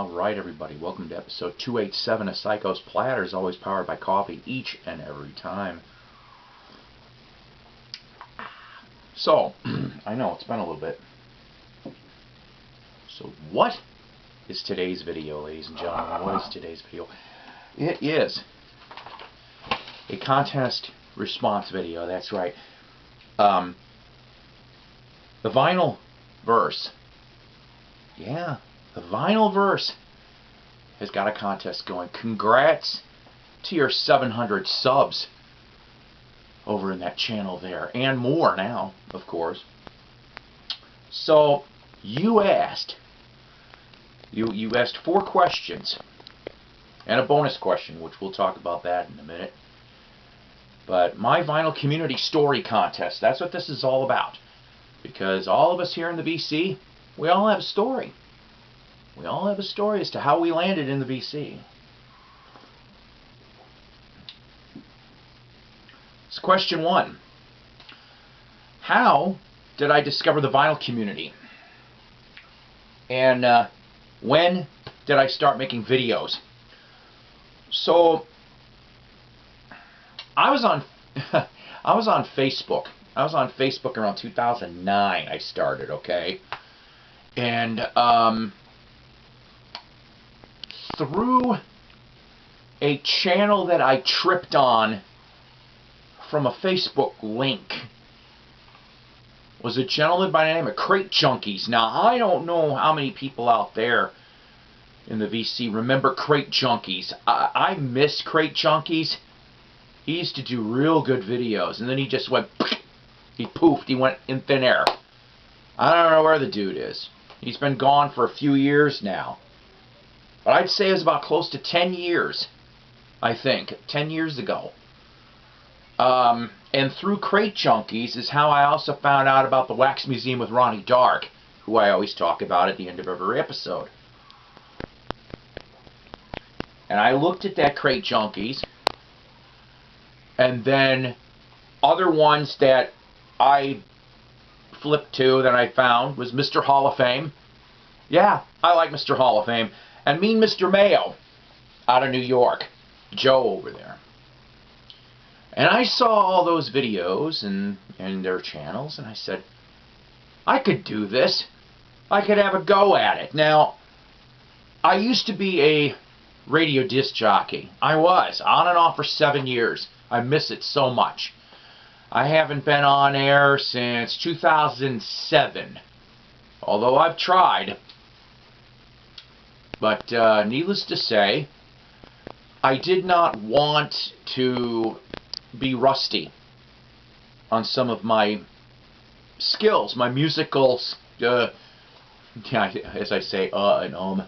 Alright everybody, welcome to episode 287 of Psycho's Platters, always powered by coffee each and every time. So, I know it's been a little bit. So what is today's video, ladies and gentlemen? What is today's video? It is a contest response video, that's right. The Vinylverse. Yeah. The Vinylverse has got a contest going. Congrats to your 700 subs over in that channel there. And more now, of course. So, you asked 4 questions. And a bonus question, which we'll talk about that in a minute. But my vinyl community story contest, that's what this is all about. Because all of us here in the VC, we all have a story. We all have a story as to how we landed in the VC. So question 1. How did I discover the vinyl community? And when did I start making videos? So I was on Facebook. I was on Facebook around 2009 I started, okay? And through a channel that I tripped on from a Facebook link was a gentleman by the name of Crate Junkies. Now, I don't know how many people out there in the VC remember Crate Junkies. I miss Crate Junkies. He used to do real good videos, and then he just went, he poofed, he went in thin air. I don't know where the dude is. He's been gone for a few years now. But I'd say it was about close to 10 years, I think, 10 years ago. And through Crate Junkies is how I also found out about the Wax Museum with Ronnie Dark, who I always talk about at the end of every episode. And I looked at that Crate Junkies, and then other ones that I flipped to that I found was Mr. Hall of Fame. Yeah, I like Mr. Hall of Fame. And Mean Mr. Mayo out of New York. Joe over there. And I saw all those videos and their channels, and I said, I could do this. I could have a go at it. Now, I used to be a radio disc jockey. I was, on and off for 7 years. I miss it so much. I haven't been on air since 2007. Although I've tried. But needless to say, I did not want to be rusty on some of my skills, my musical, as I say, and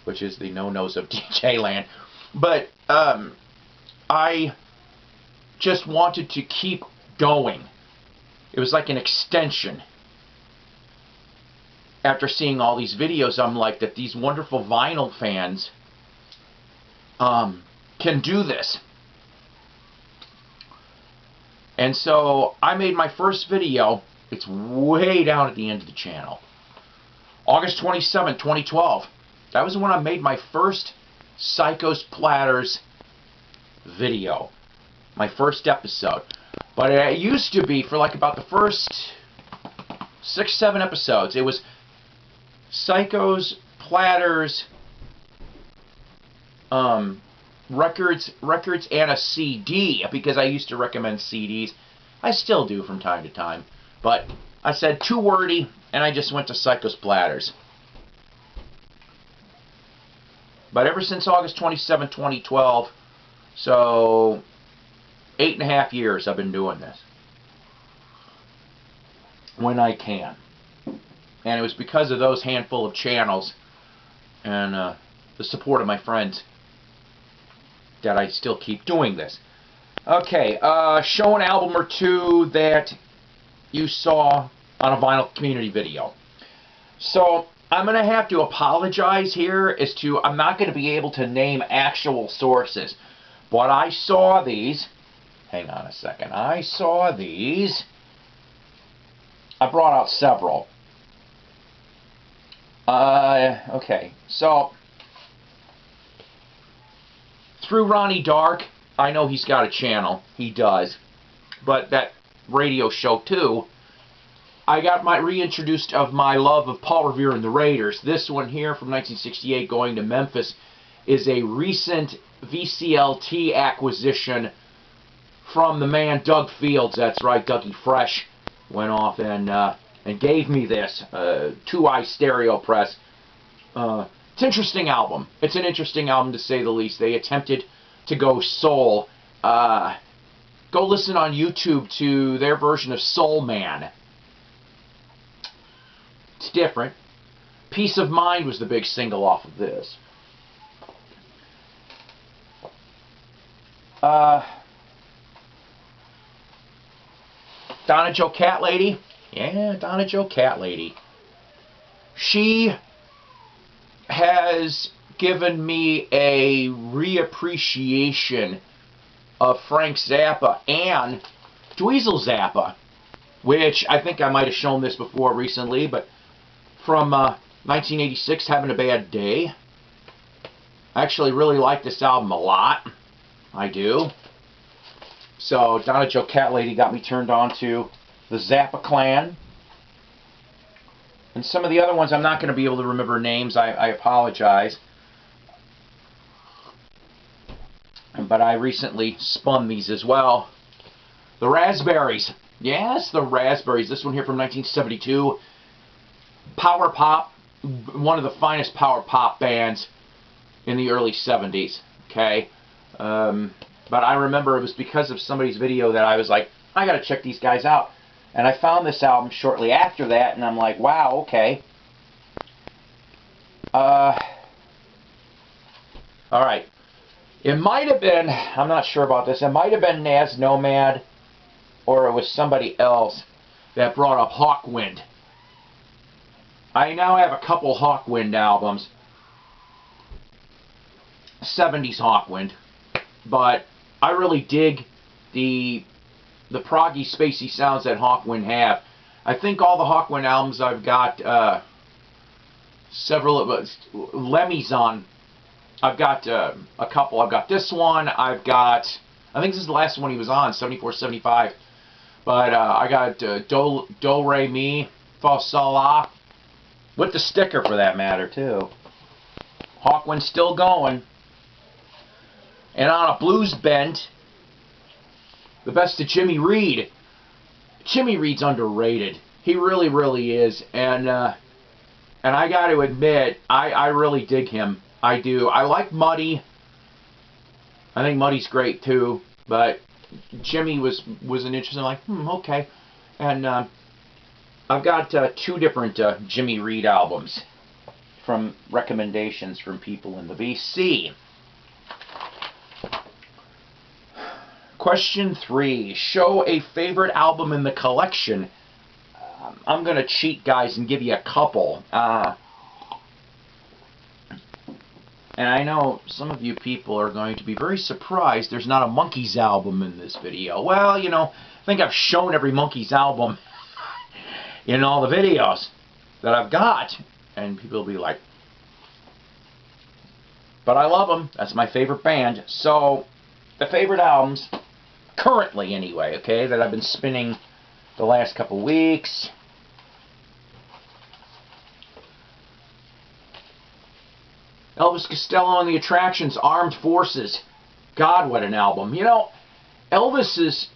which is the no-nos of DJ land. But I just wanted to keep going. It was like an extension. After seeing all these videos, I'm like, that these wonderful vinyl fans can do this. And so I made my first video. It's way down at the end of the channel. August 27, 2012. That was when I made my first Psycho's Platters video. My first episode. But it used to be, for like about the first 6-7 episodes, it was Psycho's Platters records and a CD, because I used to recommend CDs. I still do from time to time. But I said too wordy, and I just went to Psycho's Platters. But ever since August 27, 2012, so 8.5 years I've been doing this. When I can. And it was because of those handful of channels and the support of my friends that I still keep doing this. Okay, show an album or two that you saw on a vinyl community video. So, I'm going to have to apologize here as to, I'm not going to be able to name actual sources. But I saw these, hang on a second, I saw these, I brought out several. Okay, so through Ronnie Dark, I know he's got a channel. He does. But that radio show, too, I got my reintroduced of my love of Paul Revere and the Raiders. This one here from 1968 going to Memphis is a recent VCLT acquisition from the man Doug Fields. That's right, Dougie Fresh went off and gave me this 2-eye stereo press. It's an interesting album. It's an interesting album to say the least. They attempted to go soul. Go listen on YouTube to their version of Soul Man. It's different. Peace of Mind was the big single off of this. Donna Joe Cat Lady. Yeah, Donna Joe Cat Lady. She has given me a reappreciation of Frank Zappa and Dweezil Zappa, which I think I might have shown this before recently, but from 1986, Having a Bad Day. I actually really like this album a lot. I do. So Donna Joe Cat Lady got me turned on to the Zappa Clan. And some of the other ones I'm not going to be able to remember names. I apologize. But I recently spun these as well. The Raspberries. Yes, the Raspberries. This one here from 1972. Power pop. One of the finest power pop bands in the early 70s. Okay. But I remember it was because of somebody's video that I was like, I gotta check these guys out. And I found this album shortly after that, and I'm like, wow, okay. Alright. It might have been, I'm not sure about this, it might have been Naz Nomad, or it was somebody else that brought up Hawkwind. I now have a couple Hawkwind albums. 70s Hawkwind. But I really dig the proggy, spacey sounds that Hawkwind have. I think all the Hawkwind albums I've got several of Lemmy's on. I've got a couple. I've got this one. I've got, I think this is the last one he was on, 74, 75. But I got Do, Re, Mi, Fa, Sol, La. With the sticker for that matter, too. Hawkwind's still going. And on a blues bent, the best of Jimmy Reed. Jimmy Reed's underrated. He really, really is. And I got to admit, I really dig him. I do. I like Muddy. I think Muddy's great too. But Jimmy was an interesting. Like, okay. And I've got 2 different Jimmy Reed albums from recommendations from people in the VC. Question 3. Show a favorite album in the collection. I'm going to cheat, guys, and give you a couple. And I know some of you people are going to be very surprised there's not a Monkees album in this video. Well, you know, I think I've shown every Monkees album in all the videos that I've got. And people will be like, but I love them. That's my favorite band. So, the favorite albums, currently anyway, okay, that I've been spinning the last couple weeks. Elvis Costello and the Attractions, Armed Forces. God, what an album. You know, Elvis's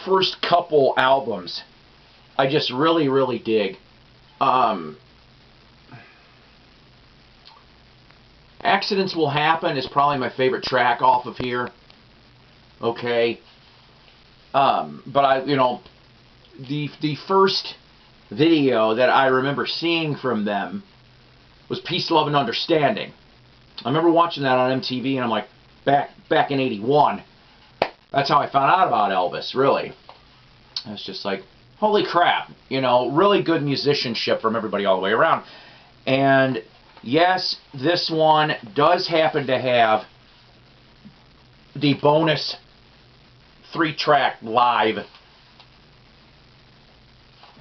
first couple albums, I just really, really dig. Accidents Will Happen is probably my favorite track off of here. Okay. But you know, the first video that I remember seeing from them was Peace, Love, and Understanding. I remember watching that on MTV, and I'm like, back in '81. That's how I found out about Elvis, really. I was just like, holy crap, you know, really good musicianship from everybody all the way around. And yes, this one does happen to have the bonus 3-track live.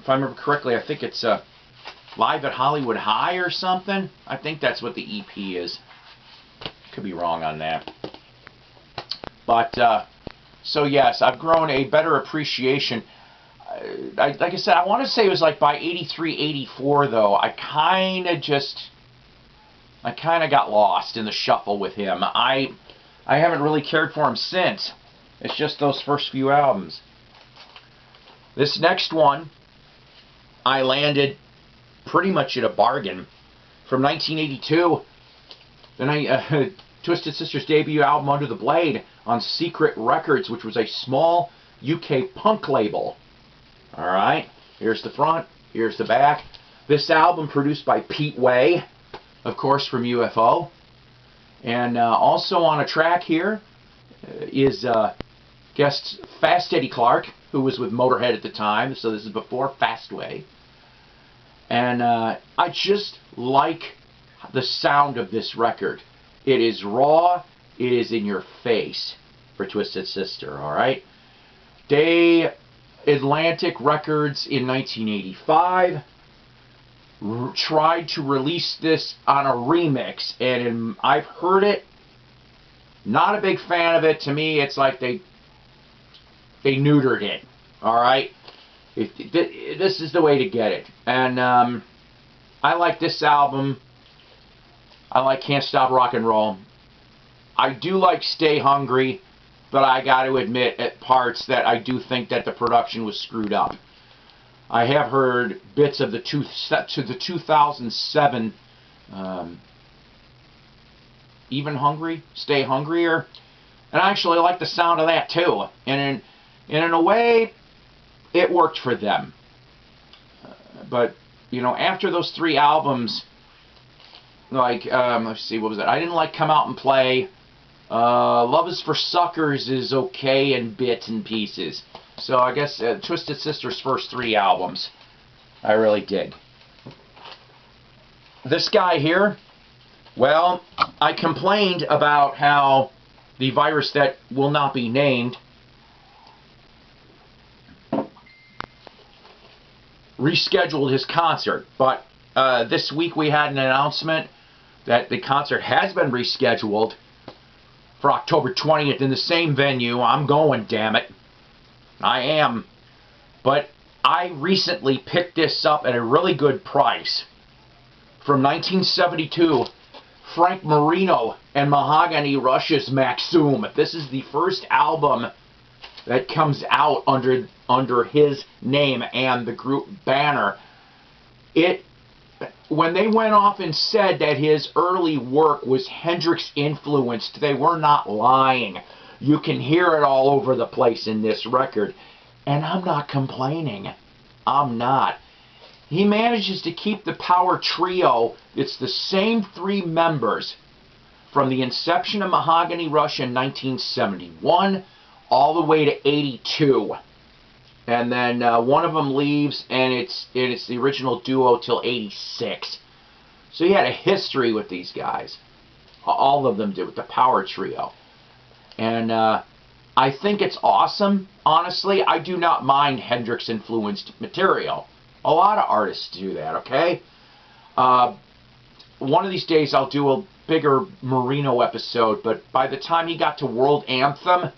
If I remember correctly, I think it's Live at Hollywood High or something. I think that's what the EP is. Could be wrong on that. But, so yes, I've grown a better appreciation. Like I said, I want to say it was like by 83, 84, though, I kind of got lost in the shuffle with him. I haven't really cared for him since. It's just those first few albums. This next one, I landed pretty much at a bargain from 1982. Then Twisted Sister's debut album, Under the Blade, on Secret Records, which was a small UK punk label. Alright, here's the front, here's the back. This album produced by Pete Way, of course, from UFO. And also on a track here is guest Fast Eddie Clark, who was with Motorhead at the time, so this is before Fastway. And I just like the sound of this record. It is raw, it is in your face for Twisted Sister, alright? Atlantic Records in 1985 tried to release this on a remix, and I've heard it. Not a big fan of it. To me, it's like they neutered it. All right, this is the way to get it. And I like this album. I like Can't Stop Rock and Roll. I do like Stay Hungry, but I got to admit at parts that I do think that the production was screwed up. I have heard bits of the 2007 Even Hungry, Stay Hungrier, and I actually like the sound of that too. And in a way, it worked for them. But you know, after those 3 albums, like let's see, what was it? I didn't like Come Out and Play. Love Is for Suckers is okay in bits and pieces. So I guess Twisted Sister's first 3 albums I really dig. This guy here, well, I complained about how the virus that will not be named rescheduled his concert. But this week we had an announcement that the concert has been rescheduled for October 20th in the same venue. I'm going, damn it. I am. But I recently picked this up at a really good price. From 1972, Frank Marino and Mahogany Rush's Maxum. This is the first album that comes out under his name and the group banner. When they went off and said that his early work was Hendrix influenced, they were not lying. You can hear it all over the place in this record. And I'm not complaining. I'm not. He manages to keep the power trio. It's the same 3 members from the inception of Mahogany Rush in 1971 all the way to 82. And then one of them leaves, and it's the original duo till 86. So he had a history with these guys. All of them did, with the power trio. And I think it's awesome. Honestly, I do not mind Hendrix-influenced material. A lot of artists do that, okay? One of these days I'll do a bigger Marino episode, but by the time he got to World Anthem,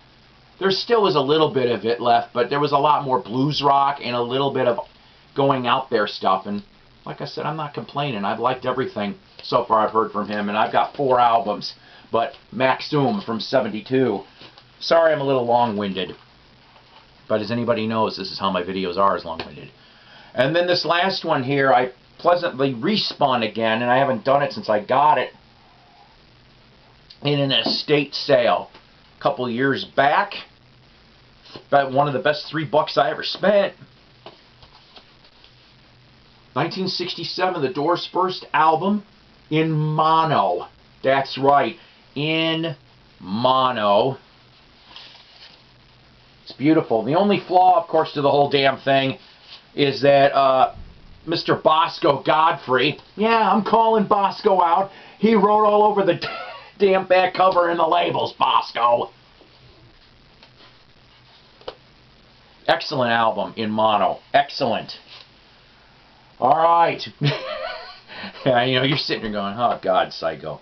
there still was a little bit of it left, but there was a lot more blues rock and a little bit of going out there stuff. And like I said, I'm not complaining. I've liked everything so far I've heard from him, and I've got 4 albums. But Maxum from 72. Sorry I'm a little long-winded, but as anybody knows, this is how my videos are, as long-winded. And then this last one here, I pleasantly respun again, and I haven't done it since I got it in an estate sale a couple years back. About one of the best $3 I ever spent. 1967, The Doors' first album in mono. That's right, in mono. It's beautiful. The only flaw, of course, to the whole damn thing is that Mr. Bosco Godfrey, yeah, I'm calling Bosco out. He wrote all over the damn back cover and the labels, Bosco. Excellent album in mono. Excellent. All right. Yeah, you know, you're sitting there going, oh, God, psycho.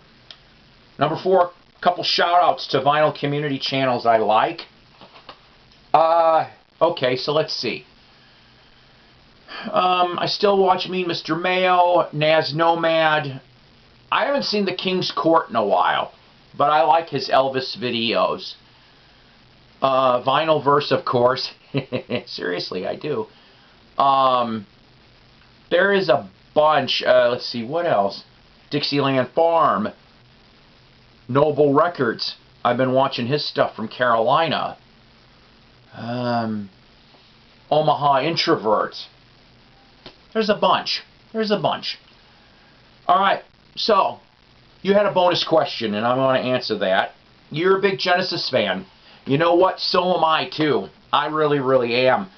Number 4, couple shout-outs to vinyl community channels I like. Okay, so let's see. I still watch Mean Mr. Mayo, Naz Nomad. I haven't seen The King's Court in a while, but I like his Elvis videos. Vinylverse, of course. Seriously, I do. There is a bunch. Let's see, what else? Dixieland Farm. Noble Records. I've been watching his stuff from Carolina. Omaha Introverts. There's a bunch. There's a bunch. Alright, so, you had a bonus question, and I'm going to answer that. You're a big Genesis fan. You know what? So am I, too. I really, really am.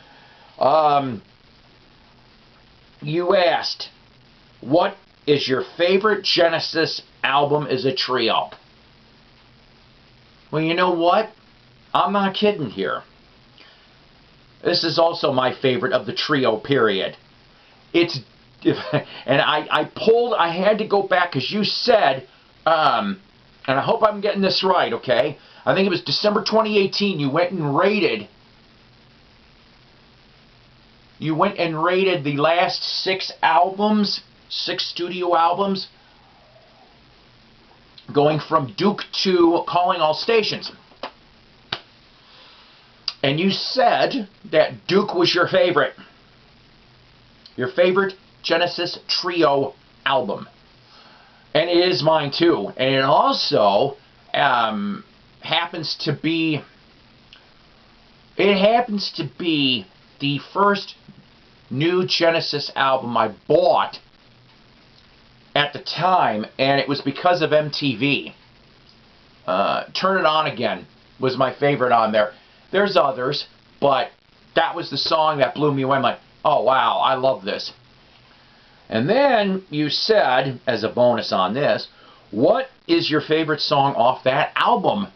You asked, what is your favorite Genesis album as a trio? Well, you know what? I'm not kidding here. This is also my favorite of the trio, period. It's, and I had to go back because you said, and I hope I'm getting this right, okay? I think it was December 2018, you went and rated the last 6 albums, 6 studio albums, going from Duke to Calling All Stations. And you said that Duke was your favorite Genesis trio album. And it is mine too. And it also happens to be the first new Genesis album I bought at the time, and it was because of MTV. Turn It On Again was my favorite on there. There's others, but that was the song that blew me away. I'm like, oh wow, I love this. And then you said, as a bonus on this, what is your favorite song off that album?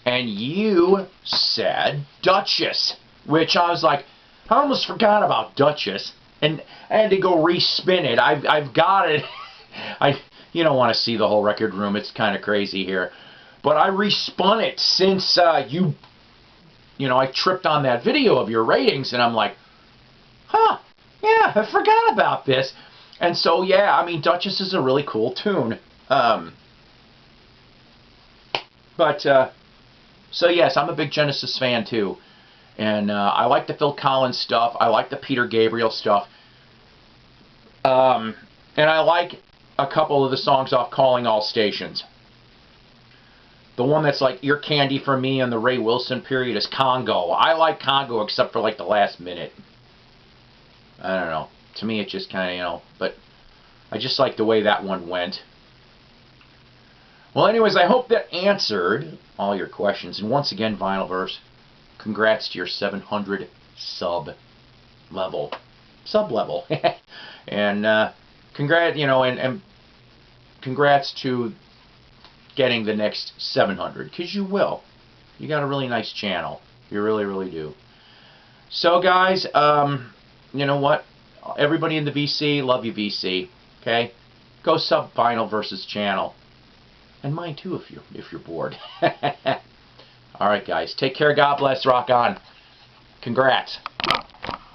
And you said Duchess, which I was like, I almost forgot about Duchess, and I had to go respin it. I've got it. You don't want to see the whole record room. It's kind of crazy here. But I respun it since you know, I tripped on that video of your ratings, and I'm like, huh, yeah, I forgot about this. And so, yeah, I mean, Duchess is a really cool tune. So yes, I'm a big Genesis fan too. And I like the Phil Collins stuff. I like the Peter Gabriel stuff. And I like a couple of the songs off Calling All Stations. The one that's like Ear Candy for me and the Ray Wilson period is Congo. I like Congo except for like the last minute. I don't know. To me it just kind of, you know, but I just like the way that one went. Well, anyways, I hope that answered all your questions. And once again, Vinylverse, congrats to your 700 sub level. And congrats to getting the next 700, because you will. You got a really nice channel. You really, really do. So, guys, you know what? Everybody in the VC, love you, VC. Okay? Go sub Vinylverse's channel. And mine too, if you're bored. Alright, guys. Take care. God bless. Rock on. Congrats.